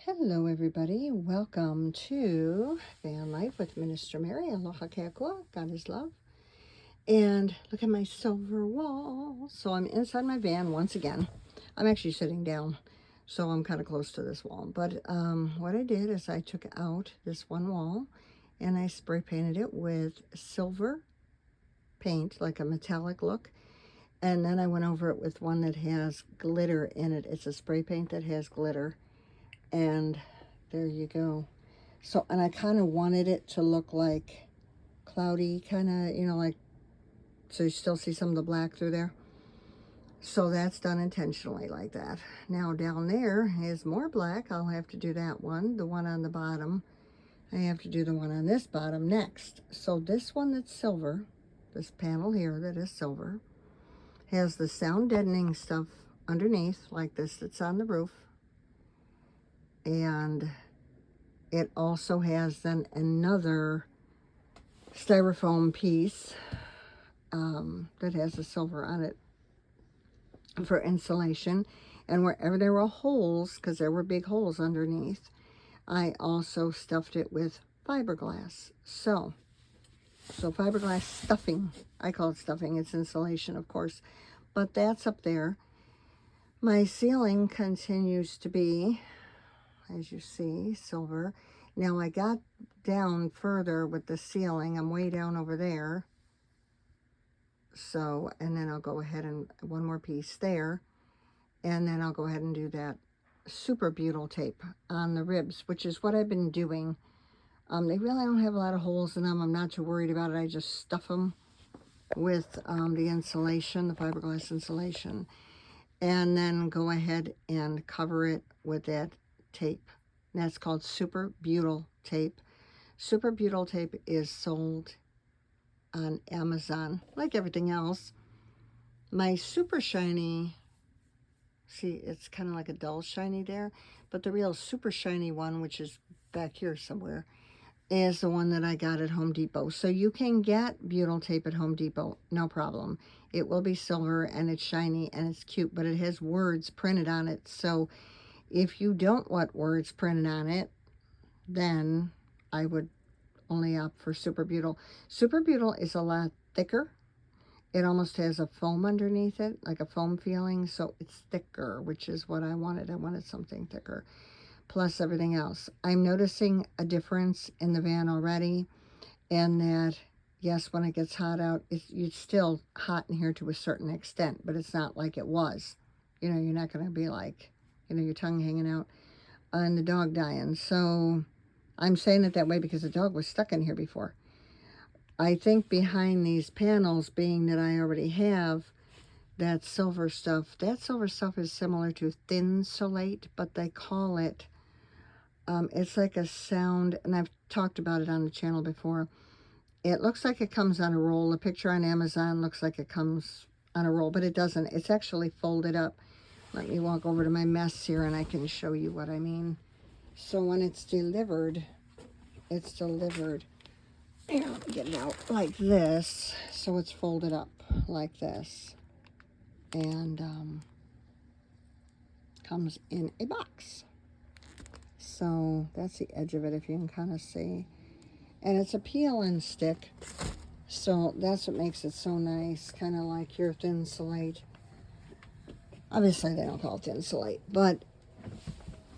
Hello, everybody. Welcome to Van Life with Minister Mary. Aloha Keakua. God is love. And look at my silver wall. So I'm inside my van once again. I'm actually sitting down, so I'm kind of close to this wall. But what I did is I took out this one wall and I spray painted it with silver paint, like a metallic look. And then I went over it with one that has glitter in it. It's a spray paint that has glitter. And there you go. So, and I kind of wanted it to look like cloudy, kind of, like, so you still see some of the black through there. So that's done intentionally like that. Now down there is more black. I'll have to do that one. The one on the bottom. I have to do the one on this bottom next. So this one that's silver, this panel here that is silver, has the sound deadening stuff underneath, like this that's on the roof. And it also has then another styrofoam piece that has the silver on it for insulation. And wherever there were holes, because there were big holes underneath, I also stuffed it with fiberglass. So fiberglass stuffing. I call it stuffing. It's insulation, of course. But that's up there. My ceiling continues to be, as you see, silver. Now I got down further with the ceiling. I'm way down over there. So, and then I'll go ahead and one more piece there. And then I'll go ahead and do that super butyl tape on the ribs, which is what I've been doing. They really don't have a lot of holes in them. I'm not too worried about it. I just stuff them with the insulation, the fiberglass insulation. And then go ahead and cover it with that tape. And that's called super butyl tape. Super butyl tape is sold on Amazon, like everything else. My super shiny, see, it's kind of like a dull shiny there, but the real super shiny one, which is back here somewhere, is the one that I got at Home Depot. So you can get butyl tape at Home Depot, no problem. It will be silver and it's shiny and it's cute, but it has words printed on it. So if you don't want words printed on it, then I would only opt for super butyl. Super butyl is a lot thicker. It almost has a foam underneath it, like a foam feeling, so it's thicker, which is what I wanted. I wanted something thicker, plus everything else. I'm noticing a difference in the van already, and that, yes, when it gets hot out, it's still hot in here to a certain extent, but it's not like it was. You're not going to be like, your tongue hanging out and the dog dying. So I'm saying it that way because the dog was stuck in here before. I think behind these panels, being that I already have that silver stuff is similar to Thinsulate, but they call it, it's like a sound, and I've talked about it on the channel before. It looks like it comes on a roll. The picture on Amazon looks like it comes on a roll, but it doesn't. It's actually folded up. Let me walk over to my mess here and I can show you what I mean. So when it's delivered, here, let me get it out like this. So it's folded up like this. And comes in a box. So that's the edge of it, if you can kind of see. And it's a peel and stick. So that's what makes it so nice. Kind of like your Thinsulate. Obviously they don't call it Thinsulate, but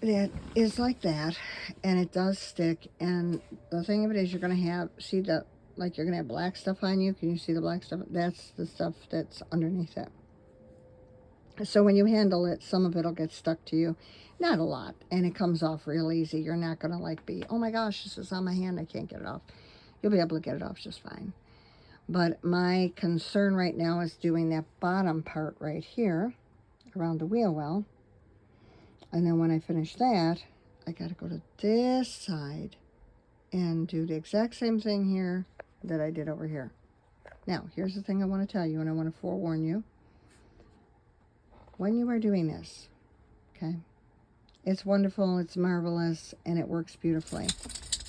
it is like that, and it does stick. And the thing of it is, you're going to have, see the, like, you're going to have black stuff on you. Can you see the black stuff? That's the stuff that's underneath it. So when you handle it, some of it will get stuck to you. Not a lot, and it comes off real easy. You're not going to like be, oh my gosh, this is on my hand, I can't get it off. You'll be able to get it off just fine. But my concern right now is doing that bottom part right here around the wheel well. And then when I finish that, I got to go to this side and do the exact same thing here that I did over here. Now, here's the thing I want to tell you, and I want to forewarn you. When you are doing this, okay, it's wonderful, it's marvelous, and it works beautifully.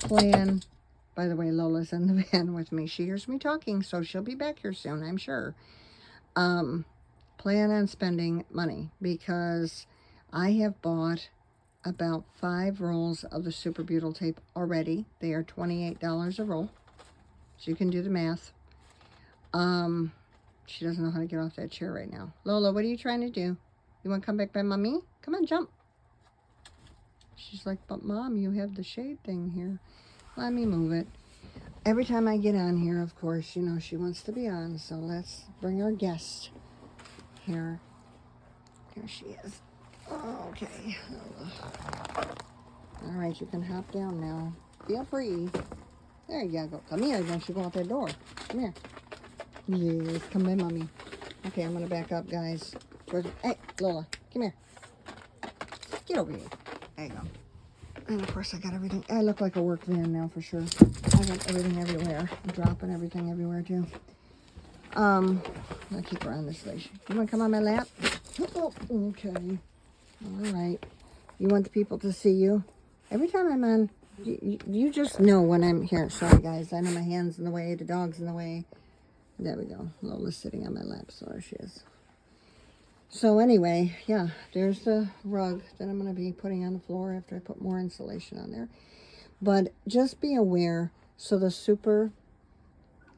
Plan, by the way, Lola's in the van with me. She hears me talking, so she'll be back here soon, I'm sure. Plan on spending money, because I have bought about 5 rolls of the Super Beautiful tape already. They are $28 a roll. So you can do the math. She doesn't know how to get off that chair right now. Lola, what are you trying to do? You want to come back by Mommy? Come on, jump. She's like, but Mom, you have the shade thing here. Let me move it. Every time I get on here, of course, you know, she wants to be on. So let's bring our guest here. Here she is. Okay. All right, you can hop down now. Feel free. There you go. Come here. Don't you go out that door. Come here. Yes, come by Mommy. Okay, I'm going to back up, guys. Hey, Lola, come here. Get over here. There you go. And of course, I got everything. I look like a work van now for sure. I got everything everywhere. I'm dropping everything everywhere too. I'll keep her on this leash. You want to come on my lap? Oh, okay. All right. You want the people to see you? Every time I'm on, you just know when I'm here. Sorry, guys. I know my hand's in the way. The dog's in the way. There we go. Lola's sitting on my lap, so there she is. So anyway, yeah, there's the rug that I'm going to be putting on the floor after I put more insulation on there. But just be aware, so the Super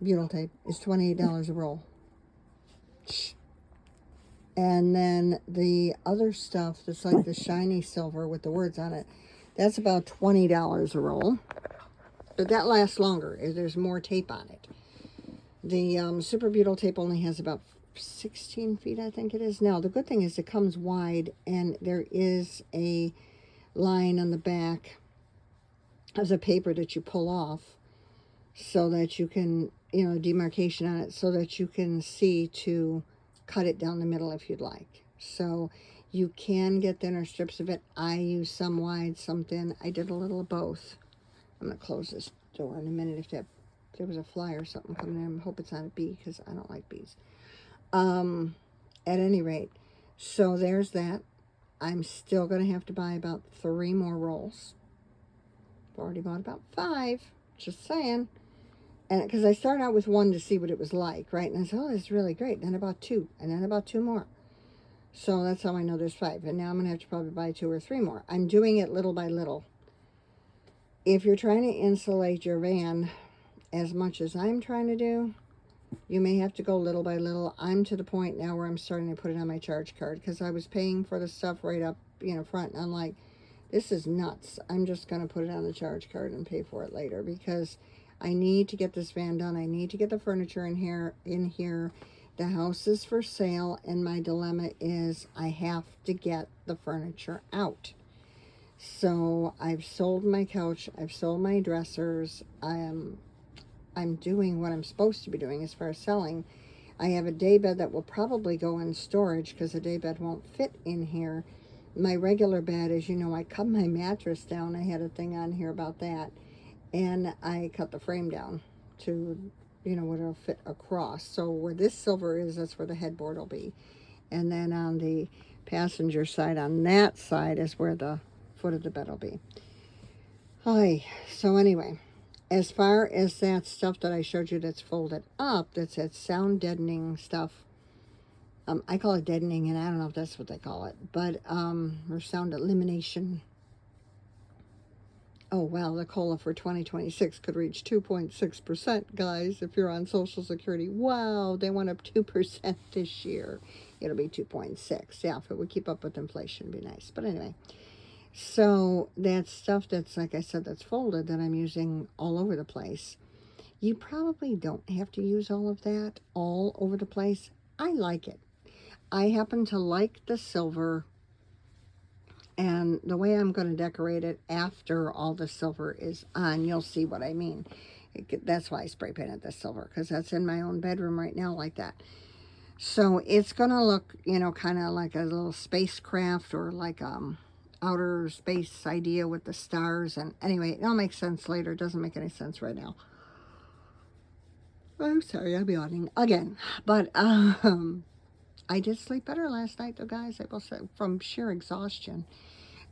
Beautiful tape is $28 a roll. And then the other stuff that's like the shiny silver with the words on it, that's about $20 a roll. But that lasts longer. There's more tape on it. The Super Beautiful tape only has about 16 feet, I think it is. Now, the good thing is it comes wide, and there is a line on the back of the paper that you pull off so that you can, you know, demarcation on it so that you can see to cut it down the middle if you'd like. So you can get thinner strips of it. I use some wide, some thin. I did a little of both. I'm going to close this door in a minute if there was a fly or something coming in. I hope it's not a bee because I don't like bees. At any rate, so there's that. I'm still going to have to buy about 3 more rolls. I've already bought about 5, just saying. And because I started out with 1 to see what it was like, right? And I said, oh, this is really great. Then I bought 2, and then I bought 2 more. So that's how I know there's 5. And now I'm going to have to probably buy 2 or 3 more. I'm doing it little by little. If you're trying to insulate your van as much as I'm trying to do, you may have to go little by little. I'm to the point now where I'm starting to put it on my charge card because I was paying for the stuff right up, you know, front. And I'm like, this is nuts. I'm just going to put it on the charge card and pay for it later because I need to get this van done. I need to get the furniture in here. The house is for sale, and my dilemma is I have to get the furniture out. So I've sold my couch. I've sold my dressers. I'm doing what I'm supposed to be doing as far as selling. I have a day bed that will probably go in storage because the day bed won't fit in here. My regular bed, as you know, I cut my mattress down. I had a thing on here about that. And I cut the frame down to, you know, what it'll fit across. So where this silver is, that's where the headboard will be. And then on the passenger side, on that side, is where the foot of the bed will be. Hi. So anyway, as far as that stuff that I showed you that's folded up, that's that sound deadening stuff, I call it deadening, and I don't know if that's what they call it, but, or sound elimination. Oh, wow, the COLA for 2026 could reach 2.6%, guys, if you're on Social Security. Wow, they went up 2% this year. It'll be 2.6. Yeah, if it would keep up with inflation, it'd be nice. But anyway, so that stuff that's, like I said, that's folded that I'm using all over the place, you probably don't have to use all of that all over the place. I like it. I happen to like the silver. And the way I'm going to decorate it after all the silver is on, you'll see what I mean. That's why I spray painted the silver, because that's in my own bedroom right now like that. So it's going to look, you know, kind of like a little spacecraft or like outer space idea with the stars. And anyway, it'll make sense later. It doesn't make any sense right now. I'm sorry, I'm yawning again. But I did sleep better last night, though, guys. I will say, from sheer exhaustion.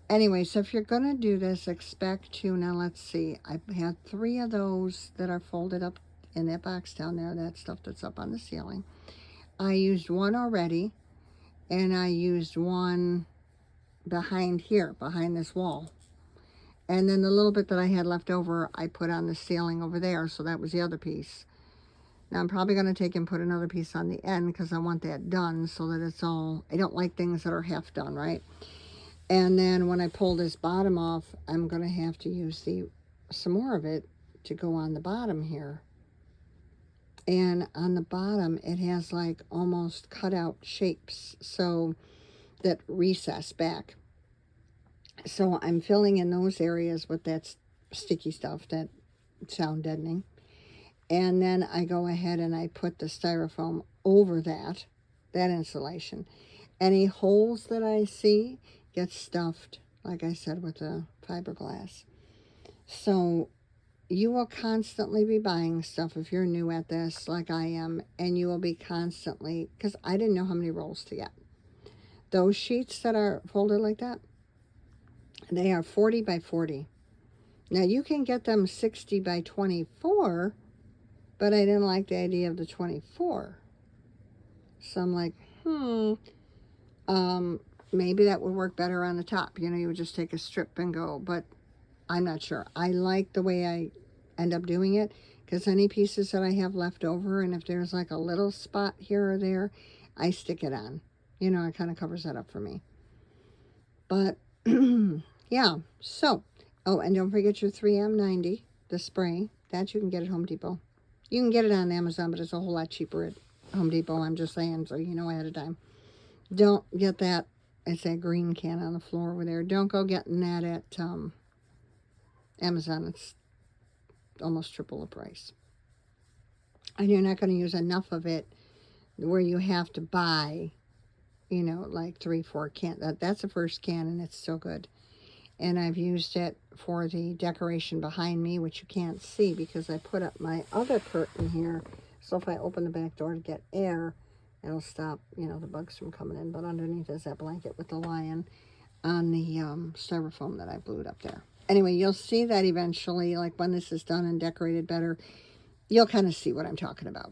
Anyway, so if you're going to do this, expect to, now let's see, I had 3 of those that are folded up in that box down there, that stuff that's up on the ceiling. I used 1 already, and I used 1 behind here, behind this wall. And then the little bit that I had left over, I put on the ceiling over there. So that was the other piece. Now I'm probably going to take and put another piece on the end because I want that done so that it's all, I don't like things that are half done, right? And then when I pull this bottom off, I'm going to have to use some more of it to go on the bottom here. And on the bottom, it has like almost cut out shapes, so that recess back. So I'm filling in those areas with that sticky stuff, that sound deadening. And then I go ahead and I put the styrofoam over that insulation. Any holes that I see get stuffed, like I said, with the fiberglass. So you will constantly be buying stuff if you're new at this, like I am, and you will be constantly, because I didn't know how many rolls to get. Those sheets that are folded like that, they are 40 by 40. Now you can get them 60 by 24, but I didn't like the idea of the 24. So I'm like, maybe that would work better on the top. You know, you would just take a strip and go, but I'm not sure. I like the way I end up doing it, because any pieces that I have left over, and if there's like a little spot here or there, I stick it on. You know, it kind of covers that up for me. But yeah, so, oh, and don't forget your 3M90, the spray. That you can get at Home Depot. You can get it on Amazon, but it's a whole lot cheaper at Home Depot. I'm just saying, so you know ahead of time. Don't get that. It's that green can on the floor over there. Don't go getting that at Amazon. It's almost triple the price. And you're not going to use enough of it where you have to buy, you know, like 3-4 cans. That's the first can, and it's still good. And I've used it for the decoration behind me, which you can't see because I put up my other curtain here. So if I open the back door to get air, it'll stop, you know, the bugs from coming in. But underneath is that blanket with the lion on the styrofoam that I glued up there. Anyway, you'll see that eventually, like when this is done and decorated better, you'll kind of see what I'm talking about.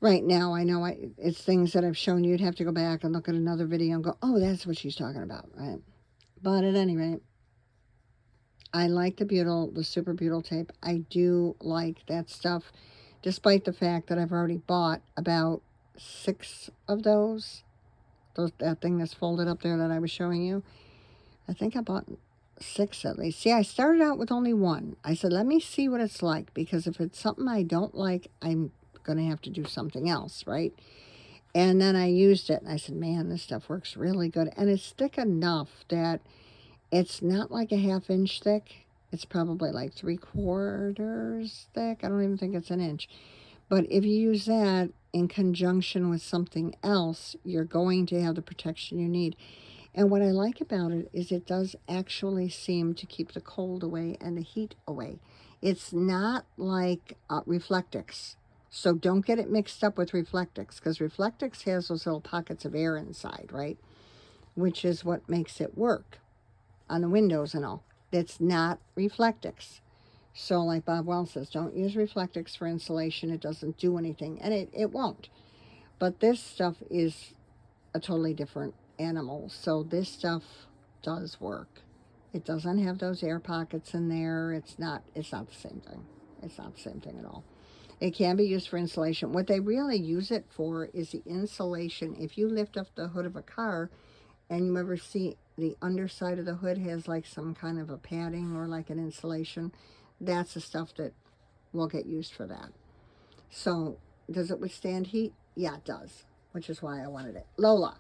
Right now, I know it's things that I've shown you. You'd have to go back and look at another video and go, oh, that's what she's talking about, right? But at any rate, I like the Super Butyl tape. I do like that stuff, despite the fact that I've already bought about 6 of those. That thing that's folded up there that I was showing you. I think I bought 6 at least. See, I started out with only 1. I said, let me see what it's like, because if it's something I don't like, I'm going to have to do something else, right? And then I used it, and I said, man, this stuff works really good. And it's thick enough that it's not like a 1/2 inch thick. It's probably like 3/4 thick. I don't even think it's an inch. But if you use that in conjunction with something else, you're going to have the protection you need. And what I like about it is it does actually seem to keep the cold away and the heat away. It's not like Reflectix. So don't get it mixed up with Reflectix, because Reflectix has those little pockets of air inside, right? Which is what makes it work on the windows and all. That's not Reflectix. So like Bob Wells says, don't use Reflectix for insulation. It doesn't do anything, and it won't. But this stuff is a totally different animal. So this stuff does work. It doesn't have those air pockets in there. It's not the same thing. It's not the same thing at all. It can be used for insulation. What they really use it for is the insulation. If you lift up the hood of a car and you ever see the underside of the hood has like some kind of a padding or like an insulation, that's the stuff that will get used for that. So does it withstand heat? Yeah, it does, which is why I wanted it. Lola,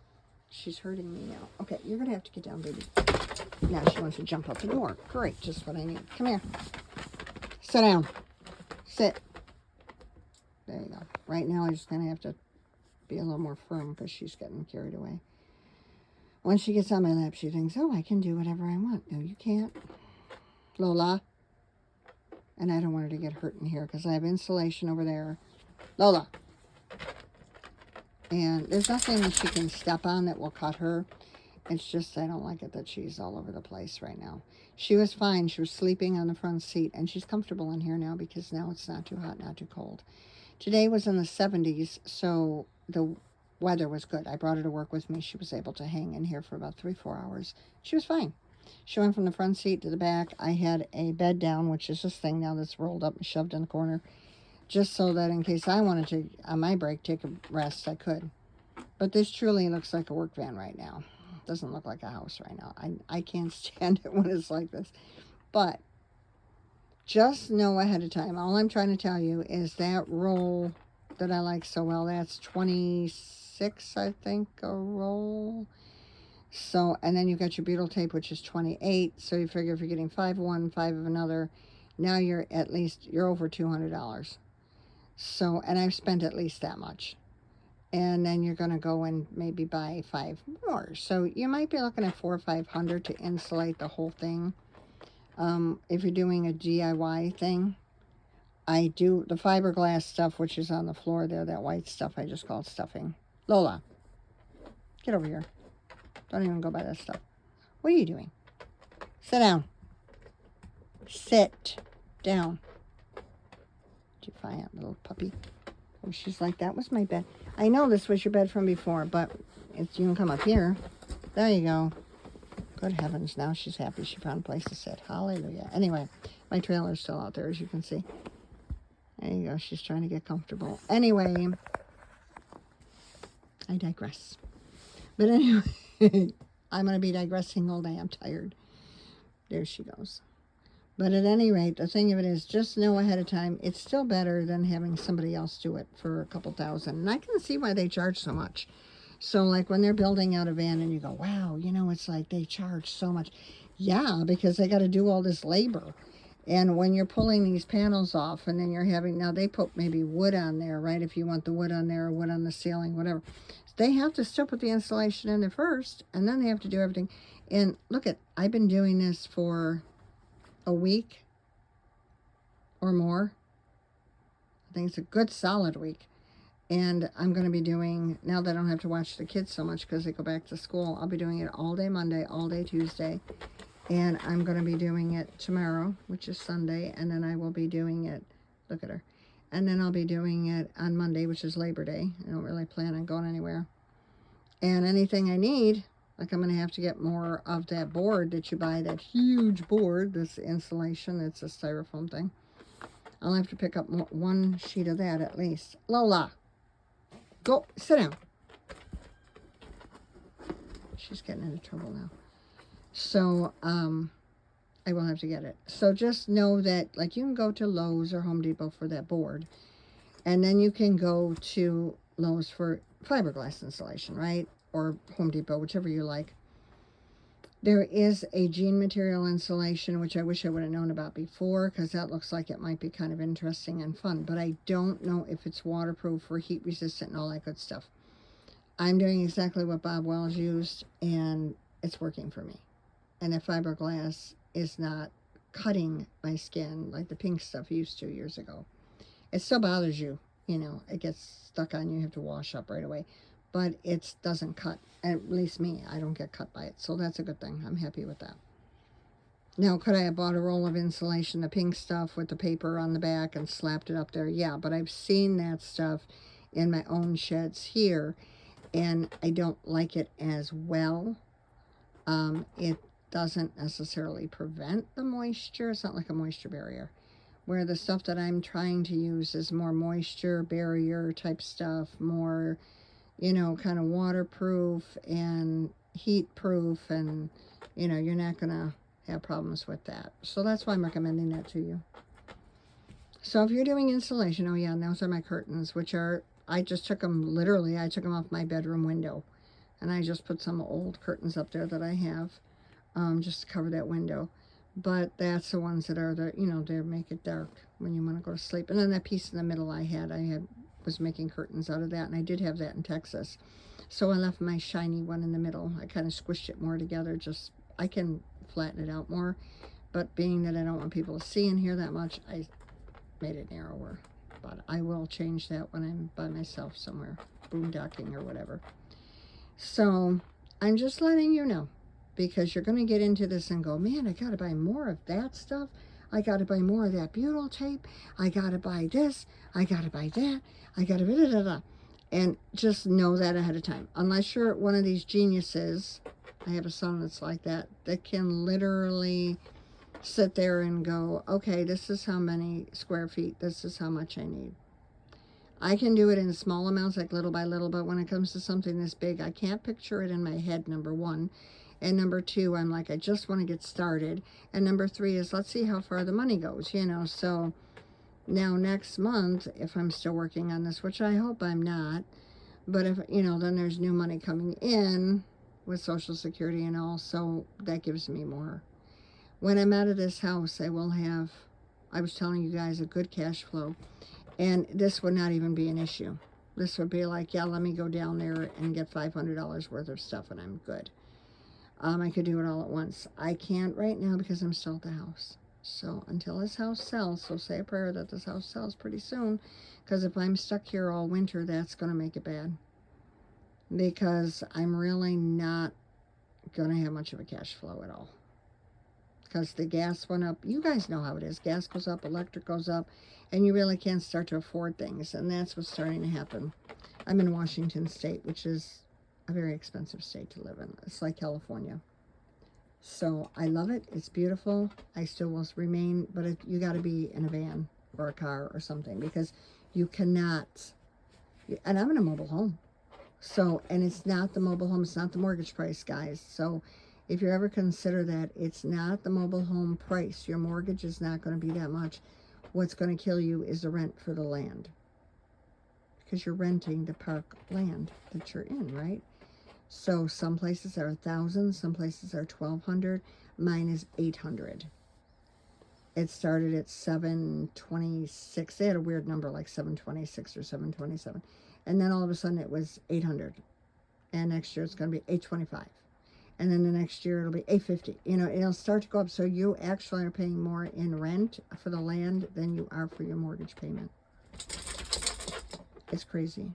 she's hurting me now. Okay, you're going to have to get down, baby. Now she wants to jump out the door. Great, just what I need. Come here. Sit down. Sit. There you go. Right now, I'm just going to have to be a little more firm because she's getting carried away. Once she gets on my lap, she thinks, oh, I can do whatever I want. No, you can't. Lola. And I don't want her to get hurt in here because I have insulation over there. Lola. And there's nothing that she can step on that will cut her. It's just I don't like it that she's all over the place right now. She was fine. She was sleeping on the front seat, and she's comfortable in here now because now it's not too hot, not too cold. Today was in the 70s, so the weather was good. I brought her to work with me. She was able to hang in here for about 3-4 hours. She was fine. She went from the front seat to the back. I had a bed down, which is this thing now that's rolled up and shoved in the corner, just so that in case I wanted to, on my break, take a rest, I could. But this truly looks like a work van right now. It doesn't look like a house right now. I can't stand it when it's like this. But just know ahead of time. All I'm trying to tell you is that roll that I like so well, that's 26, I think, a roll. So, and then you've got your butyl tape, which is 28. So you figure if you're getting 5 of one, 5 of another, now you're over $200. So, and I've spent at least that much. And then you're going to go and maybe buy 5 more. So you might be looking at $400 or $500 to insulate the whole thing. If you're doing a DIY thing, I do the fiberglass stuff, which is on the floor there, that white stuff I just called stuffing. Lola, get over here. Don't even go by that stuff. What are you doing? Sit down. Sit down. Defiant little puppy. Oh, she's like, that was my bed. I know this was your bed from before, but you can come up here. There you go. Good heavens, now she's happy she found a place to sit. Hallelujah. Anyway, my trailer's still out there, as you can see. There you go. She's trying to get comfortable. Anyway, I digress. But anyway, I'm going to be digressing all day. I'm tired. There she goes. But at any rate, the thing of it is, just know ahead of time, it's still better than having somebody else do it for a couple thousand. And I can see why they charge so much. So, like, when they're building out a van and you go, wow, you know, it's like they charge so much. Yeah, because they got to do all this labor. And when you're pulling these panels off and then you're having, now they put maybe wood on there, right? If you want the wood on there or wood on the ceiling, whatever. They have to still put the insulation in there first, and then they have to do everything. And look I've been doing this for a week or more. I think it's a good solid week. And I'm going to be doing, now that I don't have to watch the kids so much because they go back to school, I'll be doing it all day Monday, all day Tuesday. And I'm going to be doing it tomorrow, which is Sunday. And then I will be doing it, look at her. And then I'll be doing it on Monday, which is Labor Day. I don't really plan on going anywhere. And anything I need, like I'm going to have to get more of that board that you buy, that huge board, this insulation, it's a styrofoam thing. I'll have to pick up one sheet of that at least. Lola, go, sit down. She's getting into trouble now. So, I will have to get it. So just know that, like, you can go to Lowe's or Home Depot for that board. And then you can go to Lowe's for fiberglass insulation, right? Or Home Depot, whichever you like. There is a jean material insulation, which I wish I would have known about before, because that looks like it might be kind of interesting and fun. But I don't know if it's waterproof or heat resistant and all that good stuff. I'm doing exactly what Bob Wells used, and it's working for me. And the fiberglass is not cutting my skin like the pink stuff used to years ago. It still bothers you, you know, it gets stuck on you, you have to wash up right away. But it doesn't cut, at least me, I don't get cut by it. So that's a good thing. I'm happy with that. Now, could I have bought a roll of insulation, the pink stuff with the paper on the back and slapped it up there? Yeah, but I've seen that stuff in my own sheds here, and I don't like it as well. It doesn't necessarily prevent the moisture. It's not like a moisture barrier. Where the stuff that I'm trying to use is more moisture barrier type stuff, more, you know, kind of waterproof and heat proof, and, you know, you're not going to have problems with that. So that's why I'm recommending that to you. So if you're doing insulation, oh yeah, and those are my curtains, which are, I just took them, literally, I took them off my bedroom window. And I just put some old curtains up there that I have, just to cover that window. But that's the ones that are, you know, they make it dark when you want to go to sleep. And then that piece in the middle I was making curtains out of that, and I did have that in Texas. So I left my shiny one in the middle. I kind of squished it more together, just, I can flatten it out more. But being that I don't want people to see and hear that much, I made it narrower. But I will change that when I'm by myself somewhere, boondocking or whatever. So I'm just letting you know, because you're going to get into this and go, man, I got to buy more of that stuff. I got to buy more of that butyl tape. I got to buy this. I got to buy that. I got to da da da. And just know that ahead of time. Unless you're one of these geniuses, I have a son that's like that can literally sit there and go, okay, this is how many square feet, this is how much I need. I can do it in small amounts, like little by little, but when it comes to something this big, I can't picture it in my head, number one. And number two, I'm like, I just want to get started. And number three is, let's see how far the money goes, you know. So now next month, if I'm still working on this, which I hope I'm not, but if, you know, then there's new money coming in with Social Security and all, so that gives me more. When I'm out of this house, I will have, I was telling you guys, a good cash flow. And this would not even be an issue. This would be like, yeah, let me go down there and get $500 worth of stuff and I'm good. I could do it all at once. I can't right now because I'm still at the house. So until this house sells, so say a prayer that this house sells pretty soon, because if I'm stuck here all winter, that's going to make it bad. Because I'm really not going to have much of a cash flow at all. Because the gas went up. You guys know how it is. Gas goes up, electric goes up, and you really can't start to afford things. And that's what's starting to happen. I'm in Washington State, which is a very expensive state to live in. It's like California. So I love it. It's beautiful. I still will remain, but you got to be in a van or a car or something, because you cannot. And I'm in a mobile home. So, and it's not the mobile home. It's not the mortgage price, guys. So if you ever consider that, it's not the mobile home price. Your mortgage is not going to be that much. What's going to kill you is the rent for the land. Because you're renting the park land that you're in, right? So some places are 1,000, some places are 1,200. Mine is 800. It started at 726. They had a weird number like 726 or 727. And then all of a sudden it was 800. And next year it's going to be 825. And then the next year it'll be 850. You know, it'll start to go up. So you actually are paying more in rent for the land than you are for your mortgage payment. It's crazy.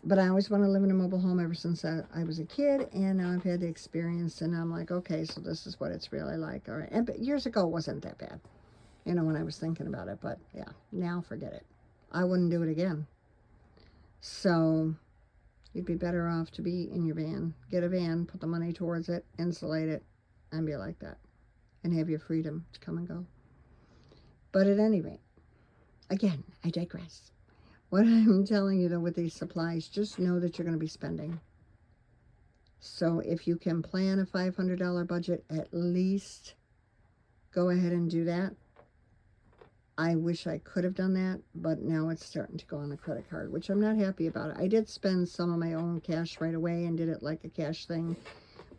But I always want to live in a mobile home ever since I was a kid, and now I've had the experience, and I'm like, okay, so this is what it's really like. All right. And but years ago, it wasn't that bad, you know, when I was thinking about it. But yeah, now forget it. I wouldn't do it again. So you'd be better off to be in your van. Get a van, put the money towards it, insulate it, and be like that, and have your freedom to come and go. But at any rate, again, I digress. What I'm telling you, though, with these supplies, just know that you're going to be spending. So if you can plan a $500 budget, at least go ahead and do that. I wish I could have done that, but now it's starting to go on the credit card, which I'm not happy about. I did spend some of my own cash right away and did it like a cash thing,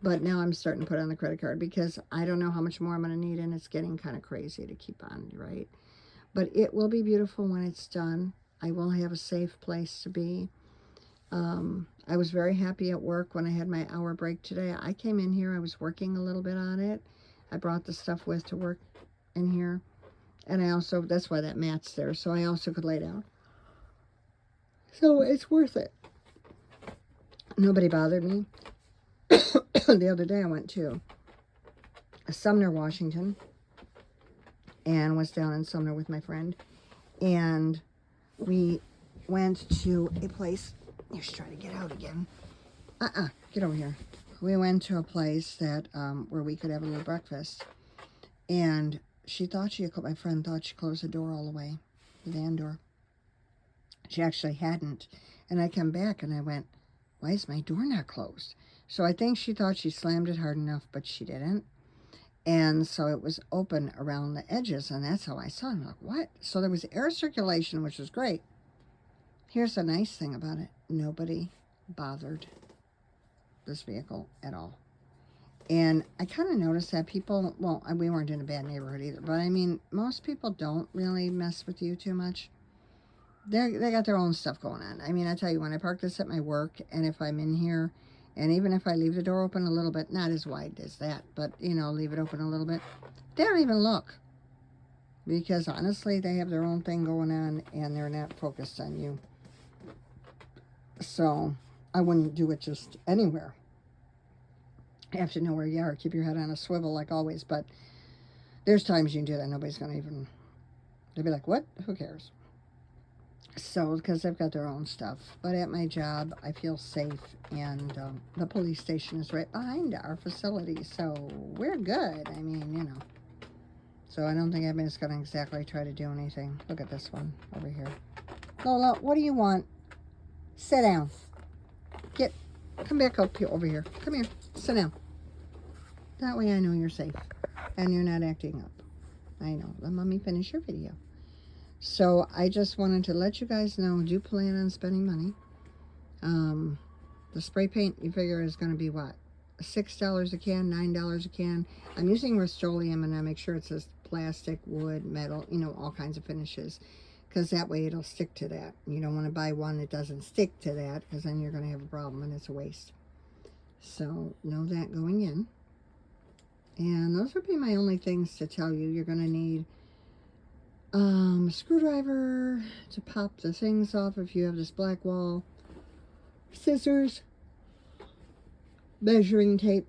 but now I'm starting to put it on the credit card because I don't know how much more I'm going to need, and it's getting kind of crazy to keep on, right? But it will be beautiful when it's done. I will have a safe place to be. I was very happy at work when I had my hour break today. I came in here, I was working a little bit on it. I brought the stuff with to work in here. And I also, that's why that mat's there, so I also could lay down. So it's worth it. Nobody bothered me. The other day I went to Sumner, Washington, and was down in Sumner with my friend. And we went to a place. You're trying to get out again. Get over here. We went to a place that where we could have a little breakfast, and my friend thought she closed the door all the way, the van door. She actually hadn't, and I come back and I went, why is my door not closed? So I think she thought she slammed it hard enough, but she didn't. And so it was open around the edges, and that's how I saw it. I'm like, what? So there was air circulation, which was great. Here's the nice thing about it. Nobody bothered this vehicle at all. And I kind of noticed that people, well, we weren't in a bad neighborhood either, but I mean, most people don't really mess with you too much. They got their own stuff going on. I mean, I tell you, when I park this at my work, and if I'm in here, and even if I leave the door open a little bit, not as wide as that, but, you know, leave it open a little bit, they don't even look. Because, honestly, they have their own thing going on, and they're not focused on you. So, I wouldn't do it just anywhere. You have to know where you are. Keep your head on a swivel, like always. But there's times you can do that. Nobody's going to even... They'll be like, what? Who cares? So, because they've got their own stuff. But at my job, I feel safe, and the police station is right behind our facility, so we're good. I mean, you know. So I don't think anybody's going to exactly try to do anything. Look at this one over here. Lola, what do you want? Sit down. Come back up here, over here. Come here. Sit down. That way I know you're safe and you're not acting up. I know. Let mommy finish your video. So I just wanted to let you guys know, do plan on spending money. The spray paint, you figure, is going to be what? $6 a can, $9 a can. I'm using Rust-Oleum, and I make sure it says plastic, wood, metal, you know, all kinds of finishes, because that way it'll stick to that. You don't want to buy one that doesn't stick to that, because then you're going to have a problem and it's a waste. So know that going in. And those would be my only things to tell you. You're going to need a screwdriver to pop the things off if you have this black wall, scissors, measuring tape,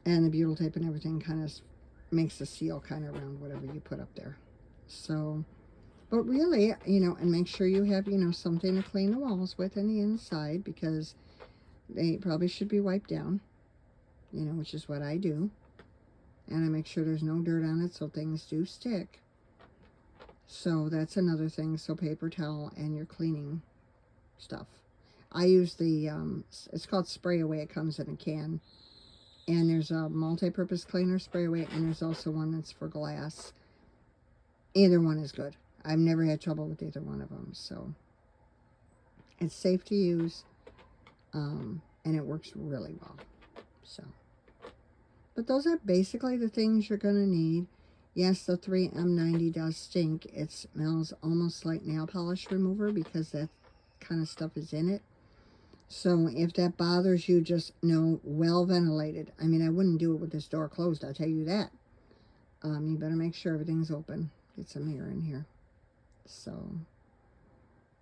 and the butyl tape and everything kind of makes a seal kind of around whatever you put up there. So, but really, you know, and make sure you have, you know, something to clean the walls with on the inside, because they probably should be wiped down, you know, which is what I do. And I make sure there's no dirt on it so things do stick. So that's another thing. So paper towel and your cleaning stuff. I use the, it's called Spray Away. It comes in a can. And there's a multi-purpose cleaner, Spray Away, and there's also one that's for glass. Either one is good. I've never had trouble with either one of them. So it's safe to use, and it works really well. So, but those are basically the things you're going to need. Yes, the 3M90 does stink. It smells almost like nail polish remover because that kind of stuff is in it. So if that bothers you, just know, well ventilated. I mean, I wouldn't do it with this door closed, I'll tell you that. You better make sure everything's open. Get some air in here. So,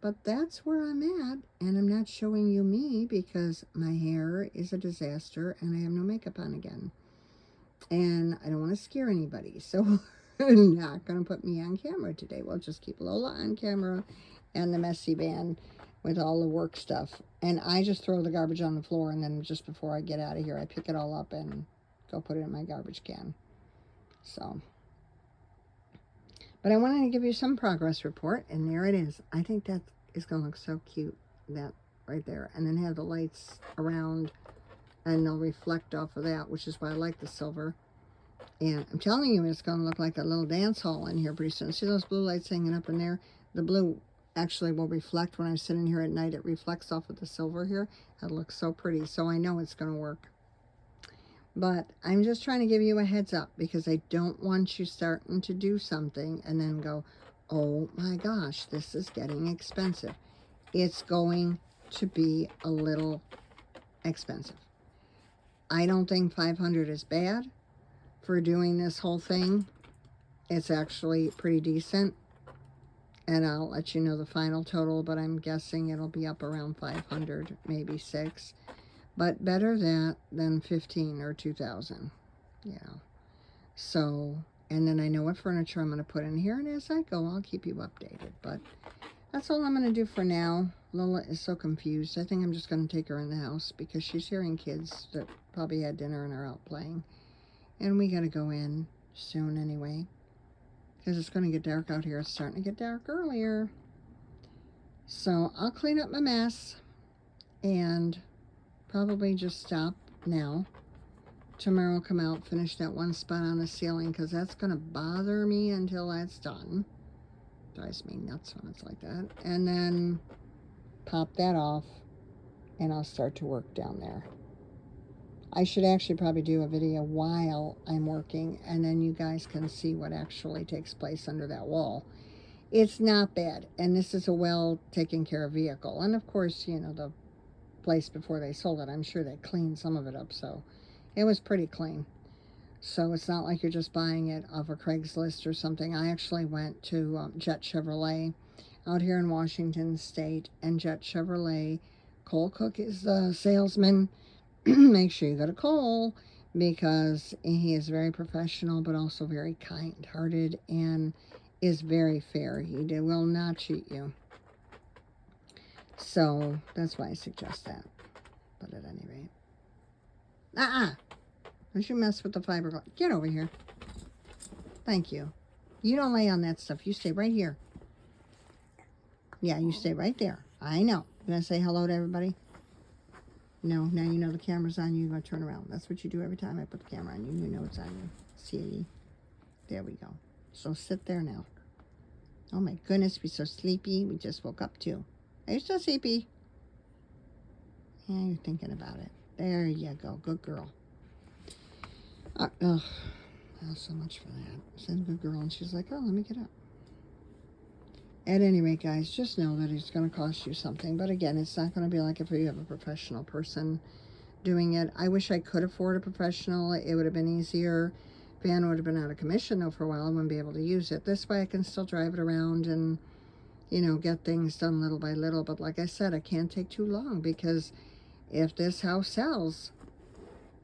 but that's where I'm at. And I'm not showing you me because my hair is a disaster and I have no makeup on again. And I don't want to scare anybody, so I'm not going to put me on camera today. We'll just keep Lola on camera and the messy van with all the work stuff. And I just throw the garbage on the floor, and then just before I get out of here, I pick it all up and go put it in my garbage can. So, but I wanted to give you some progress report, and there it is. I think that is going to look so cute, that right there. And then have the lights around, and they'll reflect off of that, which is why I like the silver. And I'm telling you, it's going to look like a little dance hall in here pretty soon. See those blue lights hanging up in there? The blue actually will reflect when I'm sitting here at night. It reflects off of the silver here. It looks so pretty. So I know it's going to work. But I'm just trying to give you a heads up, because I don't want you starting to do something and then go, oh my gosh, this is getting expensive. It's going to be a little expensive. I don't think $500 is bad for doing this whole thing. It's actually pretty decent. And I'll let you know the final total, but I'm guessing it'll be up around 500, maybe 6. But better that than 15 or 2,000. Yeah. So, and then I know what furniture I'm going to put in here, and as I go, I'll keep you updated. But that's all I'm going to do for now. Lola is so confused. I think I'm just going to take her in the house because she's hearing kids that probably had dinner and are out playing. And we got to go in soon anyway, because it's going to get dark out here. It's starting to get dark earlier. So I'll clean up my mess and probably just stop now. Tomorrow I'll come out, finish that one spot on the ceiling, because that's going to bother me until that's done. Drives me nuts when it's like that. And then pop that off, and I'll start to work down there. I should actually probably do a video while I'm working, and then you guys can see what actually takes place under that wall. It's not bad, and this is a well taken care of vehicle. And of course, you know, the place before they sold it, I'm sure they cleaned some of it up, so it was pretty clean. So it's not like you're just buying it off of Craigslist or something. I actually went to Jet Chevrolet out here in Washington State, and Jet Chevrolet, Cole Cook is the salesman. Make sure you go to Cole, because he is very professional but also very kind-hearted, and is very fair. He will not cheat you. So that's why I suggest that. But at any rate. Don't you mess with the fiberglass. Get over here. Thank you. You don't lay on that stuff. You stay right here. Yeah, you stay right there. I know. You want to say hello to everybody? No, now you know the camera's on you. You're going to turn around. That's what you do every time I put the camera on you. You know it's on you. See? There we go. So sit there now. Oh my goodness, we're so sleepy. We just woke up too. Are you still sleepy? Yeah, you're thinking about it. There you go. Good girl. Oh, so much for that. I said good girl, and she's like, oh, let me get up. At any rate, guys, just know that it's going to cost you something. But again, it's not going to be like if you have a professional person doing it. I wish I could afford a professional. It would have been easier. Van would have been out of commission, though, for a while. I wouldn't be able to use it. This way I can still drive it around and, you know, get things done little by little. But like I said, I can't take too long because if this house sells,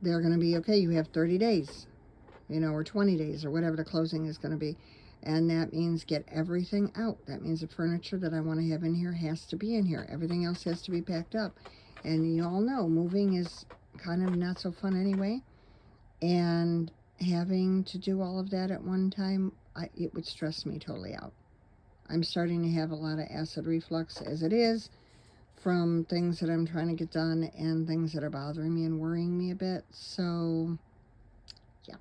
they're going to be, okay, you have 30 days, you know, or 20 days or whatever the closing is going to be. And that means get everything out. That means the furniture that I want to have in here has to be in here. Everything else has to be packed up. And you all know moving is kind of not so fun anyway. And having to do all of that at one time, it would stress me totally out. I'm starting to have a lot of acid reflux as it is from things that I'm trying to get done and things that are bothering me and worrying me a bit. So, yeah,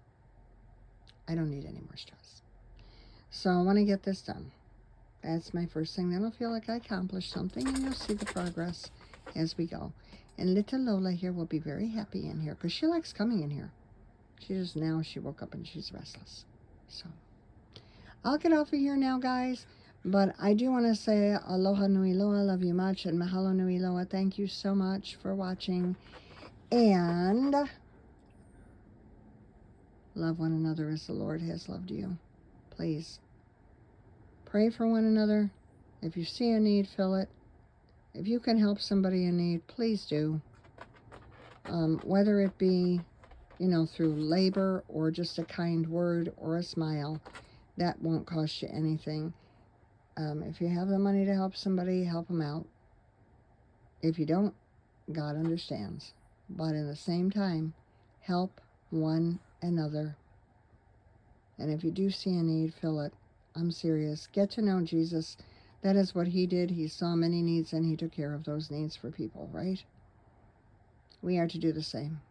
I don't need any more stress. So I want to get this done. That's my first thing. Then I'll feel like I accomplished something, and you'll see the progress as we go. And little Lola here will be very happy in here because she likes coming in here. She woke up and she's restless. So I'll get off of here now, guys. But I do want to say aloha nui loa, love you much, and mahalo nui loa. Thank you so much for watching. And love one another as the Lord has loved you. Please pray for one another. If you see a need, fill it. If you can help somebody in need, please do. Whether it be, you know, through labor or just a kind word or a smile, that won't cost you anything. If you have the money to help somebody, help them out. If you don't, God understands. But in the same time, help one another. And if you do see a need, fill it. I'm serious. Get to know Jesus. That is what he did. He saw many needs and he took care of those needs for people, right? We are to do the same.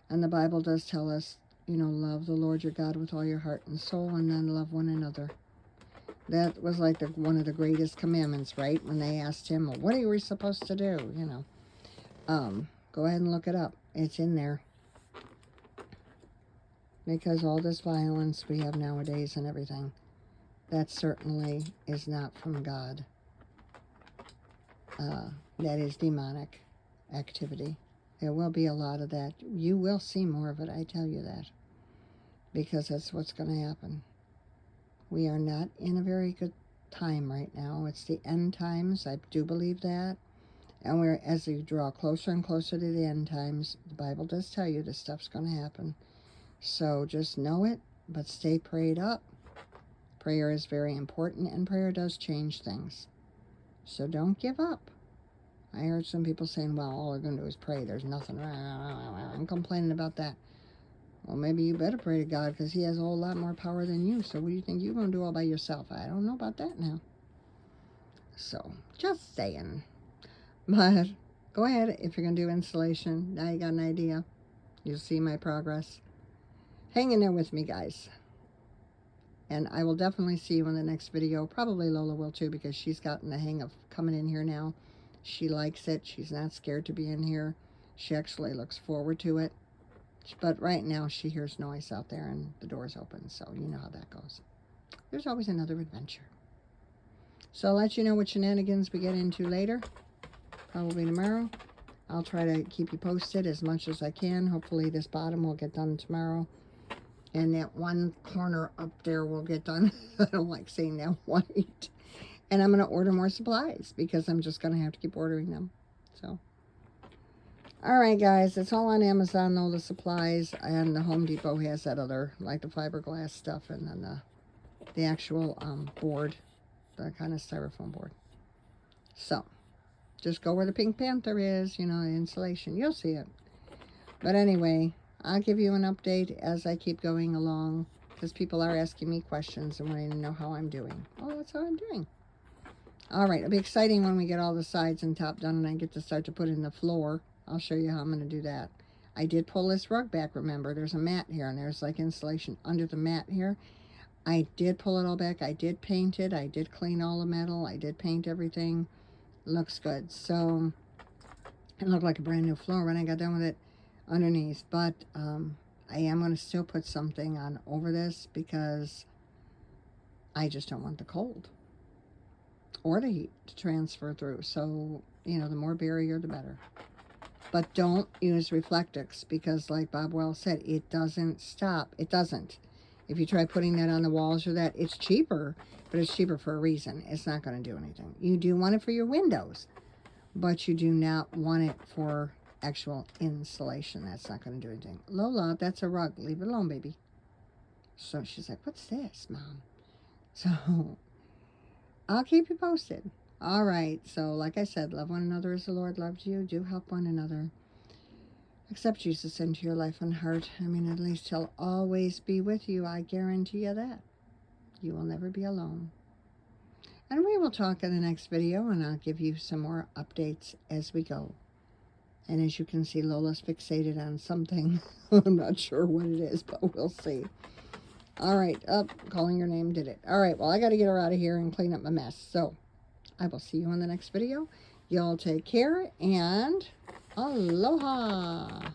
And the Bible does tell us, you know, love the Lord your God with all your heart and soul, and then love one another. That was like one of the greatest commandments, right? When they asked him, well, what are we supposed to do? You know, go ahead and look it up. It's in there. Because all this violence we have nowadays and everything, that certainly is not from God. That is demonic activity. There will be a lot of that. You will see more of it, I tell you that. Because that's what's going to happen. We are not in a very good time right now. It's the end times. I do believe that. And as we draw closer and closer to the end times, the Bible does tell you this stuff's going to happen. So just know it, but stay prayed up. Prayer is very important, and prayer does change things. So don't give up. I heard some people saying, well, all they're going to do is pray. There's nothing. I'm complaining about that. Well, maybe you better pray to God because he has a whole lot more power than you. So what do you think you're going to do all by yourself? I don't know about that now. So, just saying. But go ahead if you're going to do installation. Now you got an idea. You'll see my progress. Hang in there with me, guys. And I will definitely see you in the next video. Probably Lola will too because she's gotten the hang of coming in here now. She likes it. She's not scared to be in here. She actually looks forward to it. But right now she hears noise out there and the door's open. So you know how that goes. There's always another adventure. So I'll let you know what shenanigans we get into later. Probably tomorrow. I'll try to keep you posted as much as I can. Hopefully this bottom will get done tomorrow. And that one corner up there will get done. I don't like saying that white. And I'm going to order more supplies because I'm just going to have to keep ordering them. So, alright guys, it's all on Amazon though, the supplies. And the Home Depot has that other, like the fiberglass stuff and then the the actual board, the kind of styrofoam board. So, just go where the Pink Panther is, you know, the insulation. You'll see it. But anyway, I'll give you an update as I keep going along, because people are asking me questions and wanting to know how I'm doing. Oh, that's how I'm doing. All right, it'll be exciting when we get all the sides and top done and I get to start to put in the floor. I'll show you how I'm going to do that. I did pull this rug back, remember. There's a mat here, and there's like insulation under the mat here. I did pull it all back. I did paint it. I did clean all the metal. I did paint everything. Looks good. So, it looked like a brand new floor when I got done with it underneath. But, I am going to still put something on over this because I just don't want the cold or the heat to transfer through. So, you know, the more barrier, the better. But don't use Reflectix because, like Bob Wells said, it doesn't stop. It doesn't. If you try putting that on the walls or that, it's cheaper, but it's cheaper for a reason. It's not going to do anything. You do want it for your windows, but you do not want it for actual insulation. That's not going to do anything. Lola, that's a rug. Leave it alone, baby. So she's like, what's this, Mom? So I'll keep you posted. All right. So like I said, love one another as the Lord loved you. Do help one another. Accept Jesus into your life and heart. I mean, at least he'll always be with you. I guarantee you that. You will never be alone. And we will talk in the next video, and I'll give you some more updates as we go. And as you can see, Lola's fixated on something. I'm not sure what it is, but we'll see. All right. Calling your name did it. All right. Well, I got to get her out of here and clean up my mess. So I will see you in the next video. Y'all take care, and aloha.